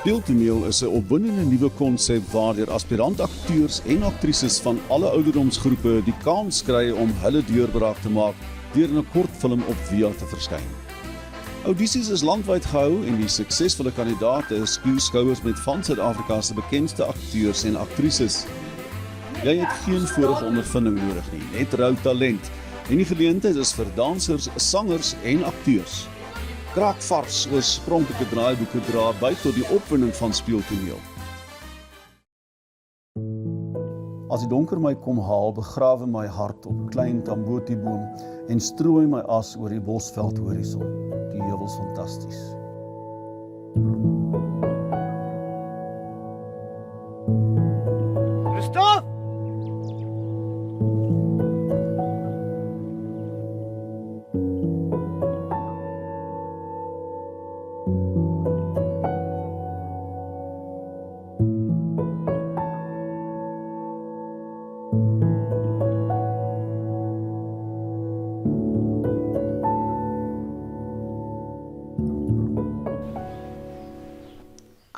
Speeltoneel is 'n opwindende nuwe konsep waardeur aspirant-akteurs en aktrises van alle ouderdomsgroepe die kans kry om hulle deurbraak te maak deur in 'n kortfilm op via te verskyn. Audisies is landwyd gehou en die suksesvolle kandidaate skuw skouers met van Suid-Afrika se bekendste akteurs en aktrises. Jy het geen vorige ondervinding nodig nie, net rou talent. En die geleentheid is vir dansers, sangers en akteurs. Kraakvars oorspronklike draaiboeke dra by tot die opwinding van speeltoneel. As die donker my kom haal, begrawe my hart op 'n klein tambotiboom en strooi my as oor die bosveld horison. Die heuwels fantasties. Christophe!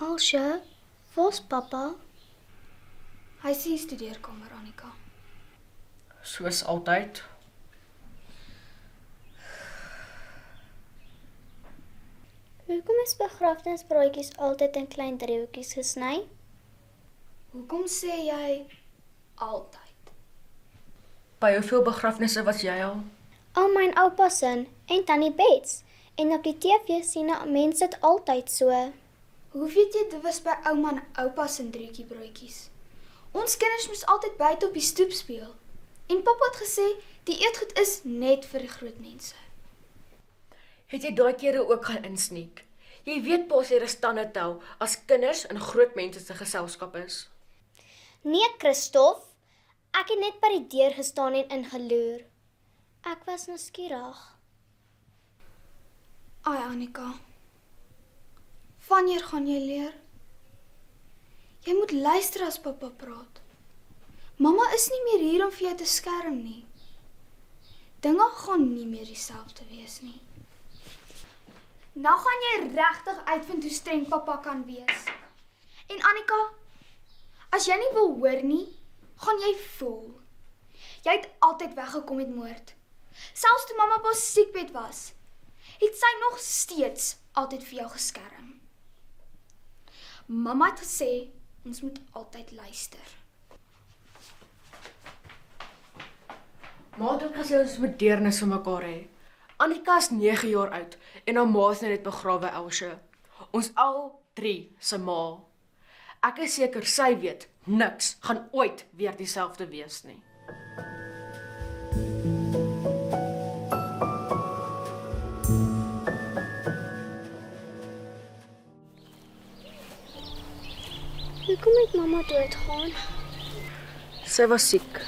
Alsje, waar's papa? Hy sien studeerkamer, Annika. Soos altyd. Hoekom is begrafnisbroodjies altyd in klein driehoekies gesny? Hoekom sê jy altyd? By hoeveel begrafnisse was jy al? Al myn oupa se en tannie Bets. En op die TV sien mense dit altyd so. Hoe weet jy dit was by ouma en oupa se driehoekiebroodjies? Ons kinders moes altyd buite op die stoep speel. En pappa het gesê, die eetgoed is net vir die groot mense. Het jy daai kere ook gaan insneek? Jy weet pas jy stande tel as kinders in groot mense se geselskap is. Nee, Christophe. Ek het net by die deur gestaan en ingeloer. Ek was nuuskierig. Ai, Annika. Wanneer gaan jy leer? Jy moet luister as pappa praat. Mamma is nie meer hier om vir jou te skerm nie. Dinge gaan nie meer dieselfde wees nie. Nou gaan jy regtig uitvind hoe streng pappa kan wees. En Annika, as jy nie wil hoor nie, gaan jy voel. Jy het altyd weggekom met moord. Selfs toe mamma op haar siekbed was, het sy nog steeds altyd vir jou geskerm. Mamma het gesê, ons moet altyd luister. Maar dit gesê ons moet deernis vir mekaar hê. Annika is 9 jaar oud en haar ma is net begrawe Elsje. Ons al 3 se ma. Ek is seker sy weet niks gaan ooit weer dieselfde wees nie. Hoekom het mamma doodgaan? Sy was siek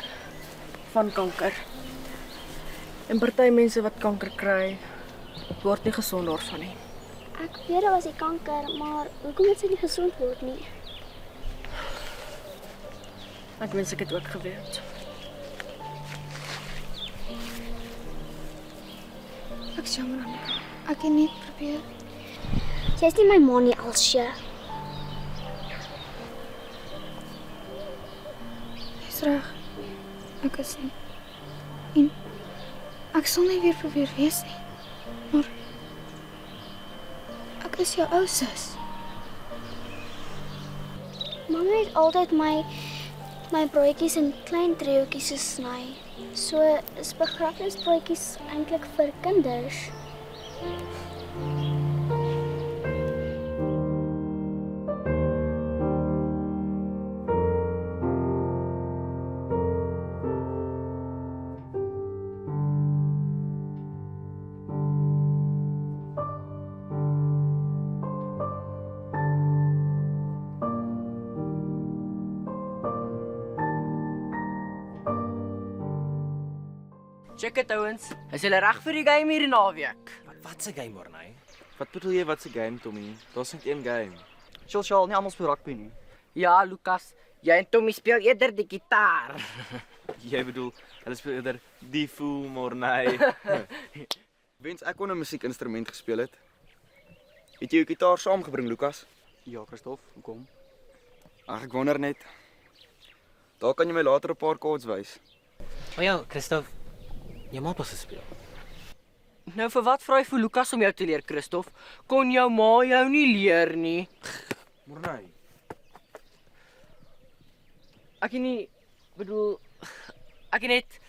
van kanker. En party mense wat kanker kry, word nie gesond daarvan nie. Ek weet dit was die kanker, maar hoekom het sy nie gesond word nie? Ek wens ek het ook geweet. Ek is jammer, Annika. Ek het net probeer. Sy is nie my ma nie, Alsje. Jy's reg. Ek is nie. En ek sal nie weer probeer wees nie. Maar ek is jou ou sus. Mamma het altyd my broodjies in klein driehoekies gesny. So is begrafnisbroodjies eintlik vir kinders. Check it ouens. Is julle reg vir die game hier die naweek? Wat se game hoor, nee? Wat bedoel jy wat se game, Tommy? Daar's net een game. Sjoe, nie almal speel rugby nie. Ja, Lukas, jy en Tommy speel eerder die gitaar. Jy bedoel, hulle speel eerder die fool Morney. Wens ek kon 'n musiekinstrument gespeel het. Het jy jou gitaar saamgebring, Lukas? Ja, Christof, hoekom? Ag, ek wonder net. Daar kan jy my later 'n paar kaarts wys. O ja, Christof. Jy moet pas speel. Nou vir wat vra jy vir Lukas om jou te leer, Christof? Kon jou ma jou nie leer nie. Mornay. Ek nie bedoel ek net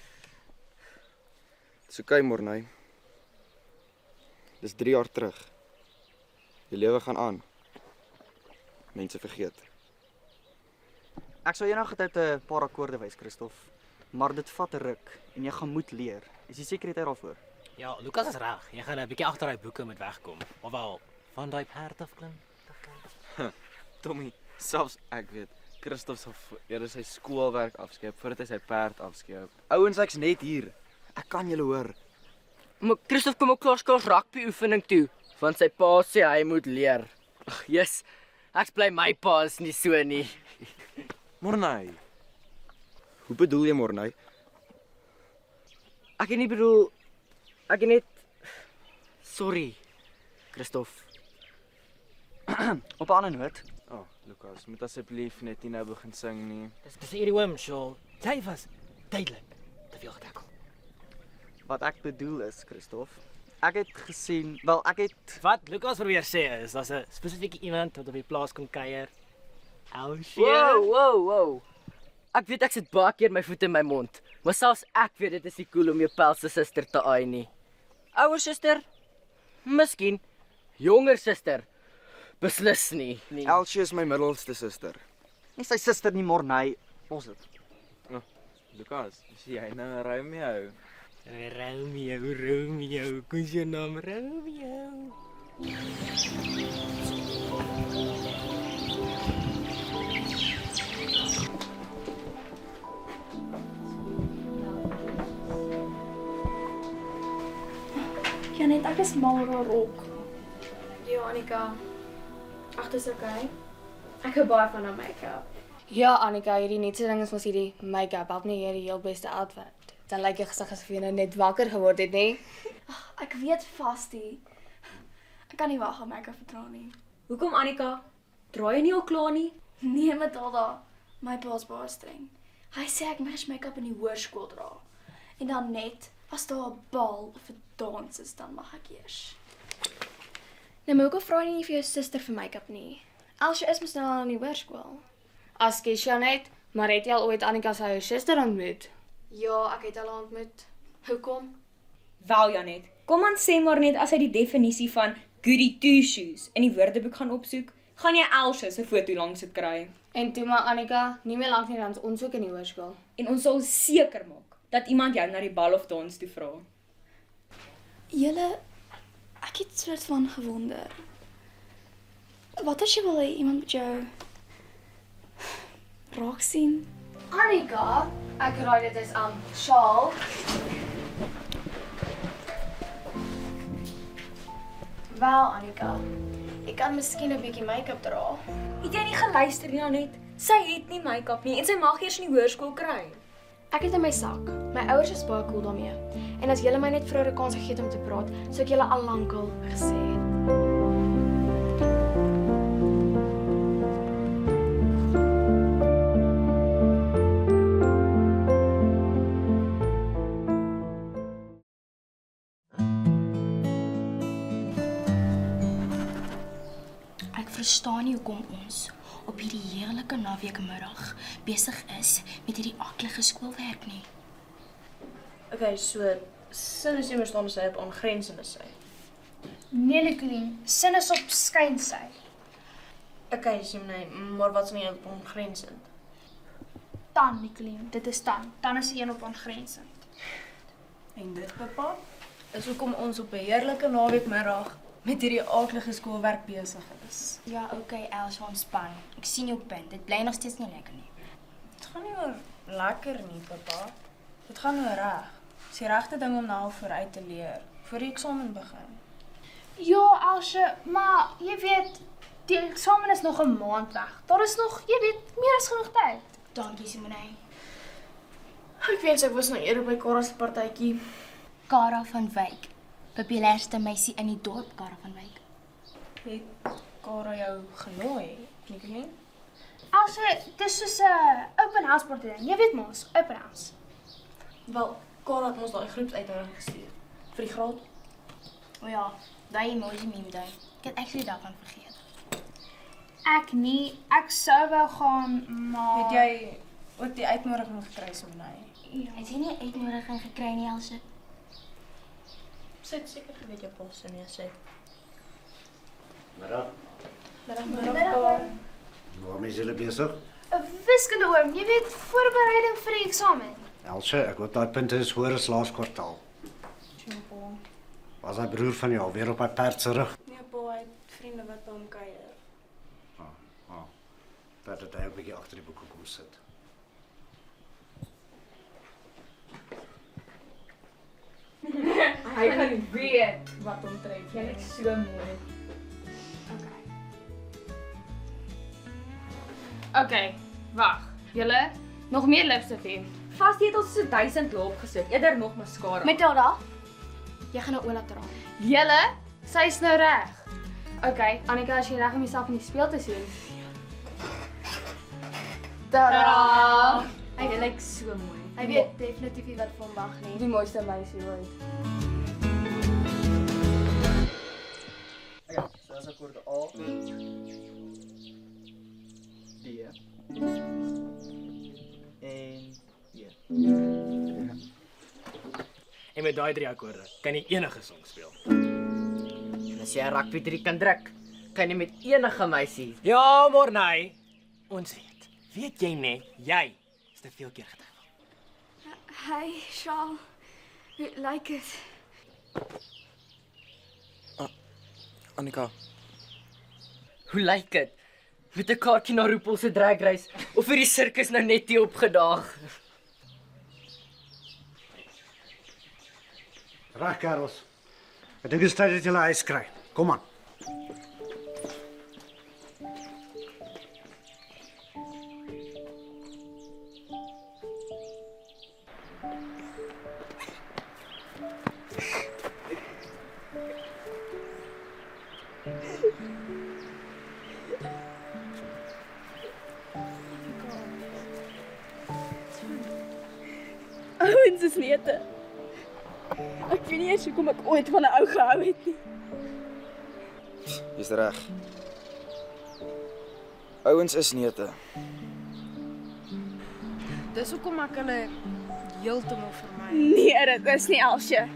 Dis okay, Mornay. Dis 3 jaar terug. Die lewe gaan aan. Mense vergeet. Ek sou eendag uit 'n paar akkoorde wys, Christof. Maar dit vat 'n ruk en jy gaan moet leer. Is jy seker jy het daarvoor? Ja, Lukas is reg. Jy gaan 'n bietjie agter daai boeke moet wegkom. Of wel van daai perd af klim. Tommy, selfs ek weet. Christof sal eerder sy skoolwerk afskep voordat hy sy perd afskep. Ouens, ek's net hier. Ek kan julle hoor. maar Christof kom ook klaarskaars rugby oefening toe, want sy pa sê hy moet leer. Ag, yes. Ek bly my pa is nie so nie. Mornay. Hoe bedoel jy, Mornay? Ek het nie bedoel ek het net sorry, Christof. Op 'n ander noot, Oh, Lukas, moet asseblief net nie nou begin sing nie. Dis idiom, Shaw. Jy was duidelik te veel getackle. wat ek bedoel is, Christof, ek het gesien, wel ek het Wat Lukas probeer sê is, daar's 'n spesifieke iemand wat op die plaas kom kuier. Elsie. Wow. Ek weet ek sit baie keer my voete in my mond, maar selfs ek weet dit is nie cool om jou pelse suster te aai nie. Ouer suster? Miskien. Jonger suster? Beslis nie. Elsie is my middelste suster. nie sy suster nie, Mornay. Ons dit. Lukas, is jy nou Romeo? Romeo, hoe is jou naam Romeo? Janet, ek is mal oor haar rok. Ja, Annika. Ag, dis okay. Ek hou baie van haar make-up. Ja, Annika, hierdie nuutste ding is mos hierdie make-up. Help nie hier die heel beste outfit. Dan lyk jy gesig asof jy nou net wakker geword het, nê? Ek weet vastie. Ek kan nie wag om make-up te dra nie. Hoekom, Annika? Draai jy nie al klaar nie? Nee, Matilda. My pa is baie streng. Hy sê ek mag make-up in die hoërskool dra. En dan net as daar 'n bal of 'n dans is, dan mag ek eers. Nou, maar hoekom vra jy nie vir jou suster vir make-up nie? Elsie is mos nou al in die hoërskool. Askie, Janet, maar het jy al ooit Annika se ou suster ontmoet? Ja, ek het haar ontmoet. Hoekom? Wel Janet, kom aan sê maar net as jy die definisie van goody two shoes in die woordeboek gaan opsoek, gaan jy Elsie se foto langs dit kry. En toe maar Annika, nie meer lank nie dan ons ook in die hoërskool. En ons sal seker maak dat iemand jou na die bal of dans toe vra. Julle, ek het soort van gewonder. Wat as jy wil hê iemand met jou raak sien? Annika, ek raai dit is Shaal. Wel, Annika. Ek kan miskien 'n bietjie make-up dra. Het jy nie geluister nie Janet? Sy het nie make-up nie en sy mag eers in die hoërskool kry. Ek het in my sak. My ouers is baie cool daarmee. En as julle my net vroeër 'n kans gegee het om te praat, sou ek julle al lankal gesê het. Ek verstaan nie hoekom ons op hierdie heerlike naweekmiddag besig is met hierdie aklige skoolwerk nie. Okay, so sin is immers staan sy op aangrensende sy. Nee, Nicoline, sin is op skynsy. Okay, Simone, maar wat is nie op aangrensend? Tan, Nicoline, dit is tan. Tan is een op aangrensend. En dit bepaal is hoekom ons op 'n heerlike naweekmiddag met hierdie aaklige skoolwerk besig is. Ja, okay, Elsie, ontspan. Ek sien jou punt. Dit bly nog steeds nie lekker nie. Dit gaan nie oor lekker nie, pappa. Dit gaan oor reg. Dis die regte ding om nou vooruit te leer, voor die eksamen begin. Ja, Elsje, maar jy weet, die eksamen is nog 'n maand weg. Daar is nog, jy weet, meer as genoeg tyd. Dankie, Simone. Ek wens ek was nou eerder by Kara se partytjie. Kara van Wyk. Populairste meisie in die dorp, Kara van Wyk. Kara jou genooi, Nicoline? Elsje, dis soos 'n open house party ding. Jy weet mos, open house. Wel, Kara het ons daai groepsuitnodiging gestuur vir die graad. O ja, daai emoji meme daai. Ek het actually daarvan vergeet. Ek nie, ek sou wou gaan, maar Het jy ook die uitnodiging gekry, Simonai? Ja. Het jy nie 'n uitnodiging gekry nie, Elsje? Sy het seker geweet jou pa se nee sê. Middag. Middag. Waarmee is julle besig? 'n wiskunde oom, jy weet, voorbereiding vir die eksamen. Elsje, ek hoop daai punte is hoër as laas kwartaal. Tjompel. Was hy broer van jou weer op hy perd se rug? Nee, pa, hy het vriende wat by hom kuier. Dat het hy 'n bietjie agter die boeke kom sit. Hy gaan weet wat hom tref. Jy is so mooi. Okay, wag. Julle nog meer lipstick hê. Vas jy het ons so 1000 loop gesit. Eerder nog mascara. Matilda, jy gaan nou Ola dra. Julle, sy's nou reg. Okay, Annika, as jy reg om jouself in die spieël te sien. Tada! Hy lyk so mooi. Hy weet definitief nie wat van wag nie. Die mooiste meisie ooit. Okay, so as akkoorde A, D en J. En met daai 3 akkoorde kan jy enige song speel. En as jy 'n rugby 3 kan druk, kan jy met enige meisie. Ja, maar nee. Ons weet. Weet jy net, jy is te veel keer getref. Hey, Charles. Hoe lyk dit? Annika, Hoe lyk dit? Met 'n kaartjie na RuPaul se Drag Race of vir die sirkus nou net hier opgedaag? Reg, kerels. Ek dink dit is tyd dat julle ys kry. Kom aan. Ouens is neete. Ek weet nie eens hoekom ek ooit van 'n ou gehou het nie. jy's reg. Ouens is neete. Dis hoekom ek hulle heeltemal vermy. Nee, dit is nie Elsje.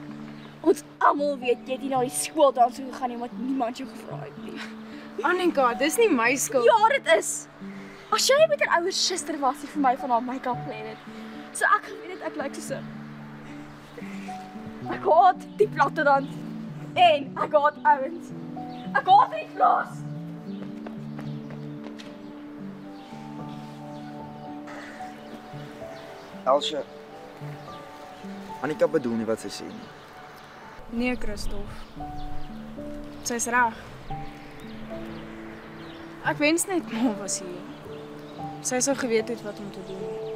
Ons almal weet jy het nie na die skooldans toe gegaan nie omdat niemand jou gevra het nie. Annika, dis nie my skuld. Ja, dit is. As jy met 'n ouer suster was, het vir my van haar make-up plan het. So ek geweet het ek lyk soos 'n Ek haat die platte rand. En ek haat ouens. Ek haat die plaas. Elsje, Annika bedoel nie wat sy sê nie. Nee, Christof. Sy's reg. Ek wens net ma was hier. Sy sou geweet het wat om te doen.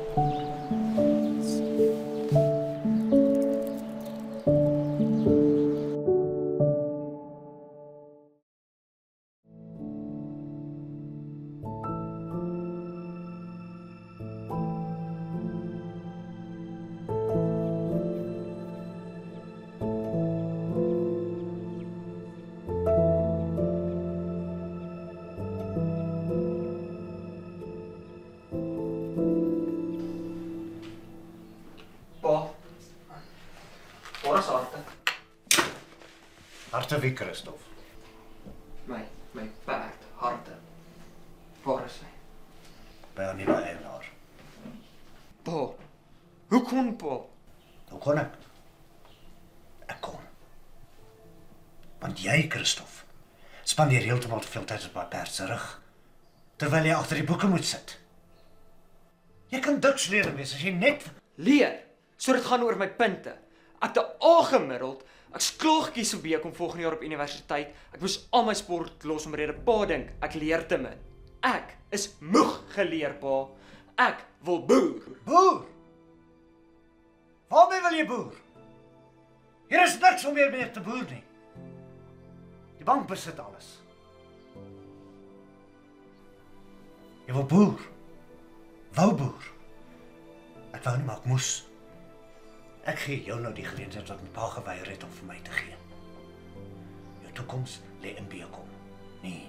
Harte wie, Christof? My perd, harte. Waar is hy? By 'n nuwe eienaar. Pa, hoe kon pa? Hoe kon ek? Ek kon. Want jy, Christof, spandeer heeltemal te veel tyd op my perd se rug, terwyl jy agter die boeke moet sit. Jy kan dikslede wees as jy net Leer. So dit gaan oor my punte. Ek het 'n A gemiddeld. Ek's klaar gekies vir B kom volgende jaar op universiteit. Ek moes al my sport los omrede pa dink ek leer te min. Ek is moeg geleer, pa. Ek wil boer. Boer? Waarmee wil jy boer? Hier is niks om meer te boer nie. Die bank besit alles. Jy wil boer. Wou boer. Ek wou nie, maar ek moes. Ek gee jou nou die geleentheid wat my pa geweier het om vir my te gee. Jou toekoms lê in Bekom. Nee.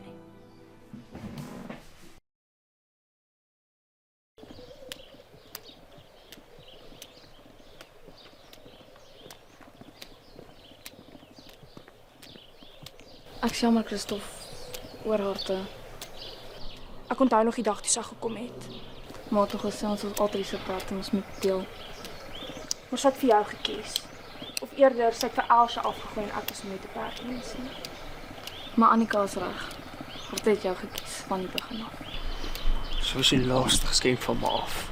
Ek is jammer, Christof, oor harte. Ek onthou nog die dag toe sy gekom het. Maar toe gesê ons was altyd so praat en ons moet deel. Maar sy het vir jou gekies. Of eerder, sy het vir Elsje afgegooi en ek was met 'n perdmens nie. Maar Annika is reg. Harte het jou gekies van die begin af. Soos die laaste geskenk van my af.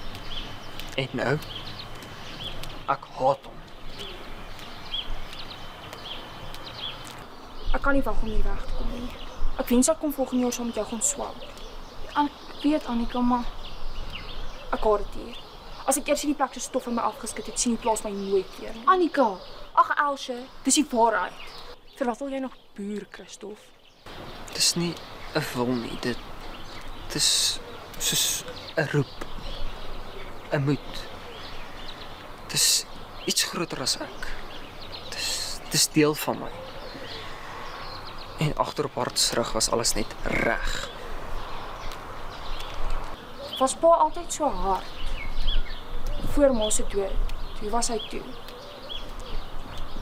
En nou? Ek haat hom. Ek kan nie wag om hier weg te kom nie. Ek wens ek kon volgende jaar saam met jou gaan swat. Ek weet, Annika, maar ek haat dit hier. As ek eers hierdie plek so stof in my afgeskit het, sien die plaas my nooit weer nie. Annika, ag Elsje, dis die waarheid. Vir wat wil jy nog boer, Christof? Dis nie 'n wil nie, dit is soos 'n roep. 'n moed. Dis iets groter as ek. Dis deel van my. En agter op hartsrug was alles net reg. Was pa altyd so hard? Voor ma se dood, hoe was hy toe?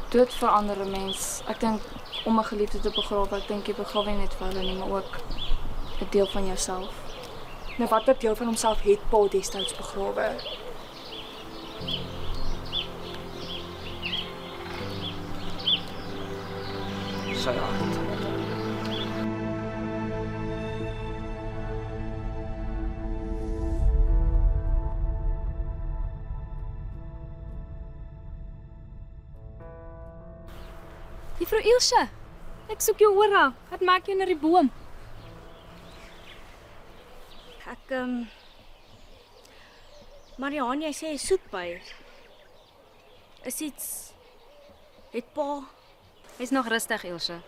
Dood verander 'n mens. Ek dink om 'n geliefde te begrawe, ek dink jy begrawe net vir hulle nie, maar ook 'n deel van jouself. Nou watter deel van homself het pa destyds begrawe? Sy hart. Juffrou Ilse, ek soek jou oral. Wat maak jy onder die boom? Ek Marianne, jy sê jy soek by. Is iets het pa. Hy's nog rustig, Ilse.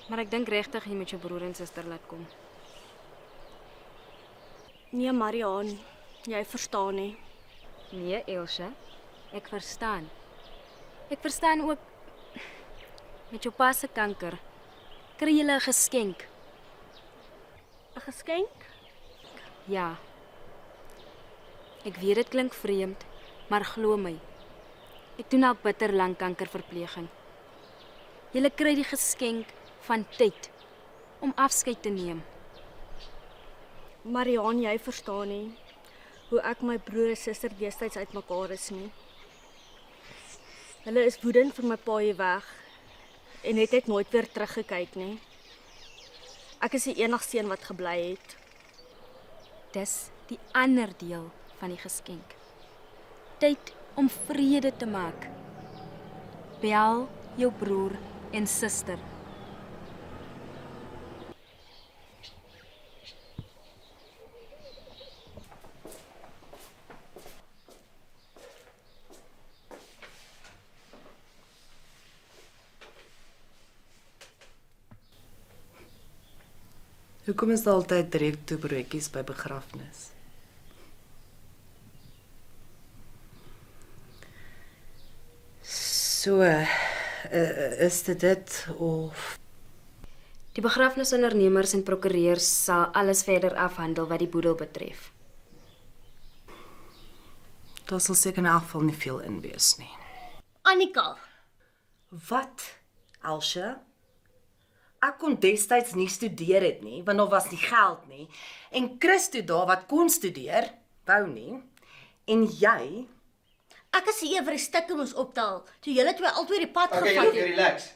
Maar ek dink regtig jy moet jou broer en suster laat kom. Nee, Marianne, jy verstaan nie. Nee, Ilse, ek verstaan. Ek verstaan ook met jou pa se kanker kry jy 'n geskenk. 'n Geskenk? Ja. Ek weet dit klink vreemd, maar glo my. Ek doen al bitter lank kankerverpleging. Jy kry die geskenk van tyd om afskeid te neem. Marianne, jy verstaan nie hoe ek my broer en suster destyds uitmekaar is nie. Hulle is woedend vir my pa hier weg en het net nooit weer teruggekyk nie. Ek is die enigste een wat gebly het. Dis die ander deel van die geskenk. Tyd om vrede te maak. Bel jou broer en suster. Hoekom is daar altyd reuktoebroodjies by begrafnis? So, is dit of Die begrafnisondernemers en prokureurs sal alles verder afhandel wat die boedel betref. daar sal seker in elk geval nie veel in wees nie. Annika, wat, Elsje? Ek kon destyds nie studeer het nie, want daar was nie geld nie. En Christo daar wat kon studeer, wou nie. En jy? ek is hier vir die stukke moes optel, toe julle twee altyd die pad gevat het. Okay, relax.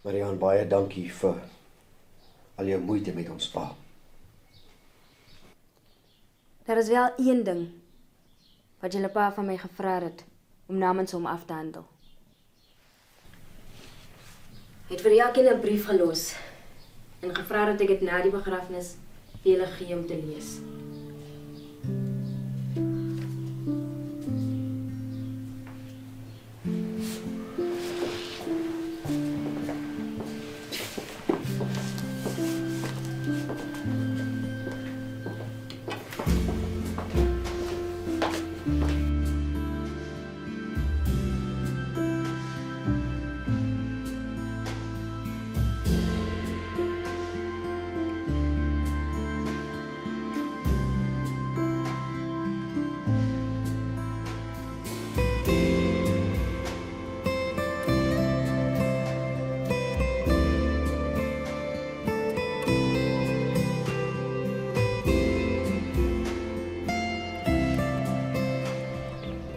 Marianne, baie dankie vir al jou moeite met ons pa. Daar is wel een ding wat julle pa van my gevra het om namens hom af te handel. Hy het vir elkeen 'n brief gelos en gevra dat ek dit na die begrafnis vir julle gee om te lees.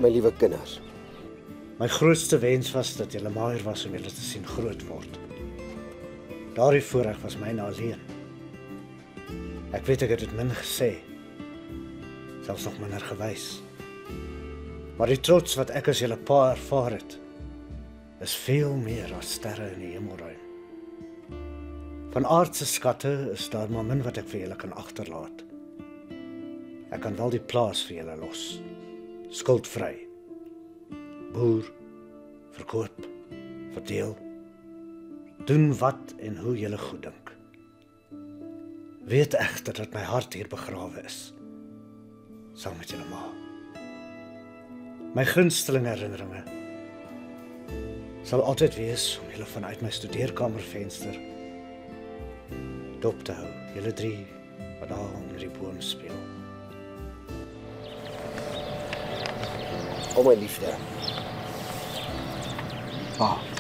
my liewe kinders. My grootste wens was dat julle maar hier was om julle te sien groot word. Daardie voorreg was myne alleen. Ek weet ek het dit min gesê, selfs nog minder gewys. Maar die trots wat ek as julle pa ervaar het, is veel meer as sterre in die hemelruim. Van aardse skatte is daar maar min wat ek vir julle kan agterlaat. Ek kan wel die plaas vir julle los, skuldvry. Boer, verkoop, verdeel. Doen wat en hoe julle goed dink. Weet egter dat my hart hier begrawe is, saam met julle ma. My gunsteling herinneringe sal altyd wees om julle vanuit my studeerkamervenster dop te hou, julle 3 wat daar onder die boom speel. O my liefde. Pa.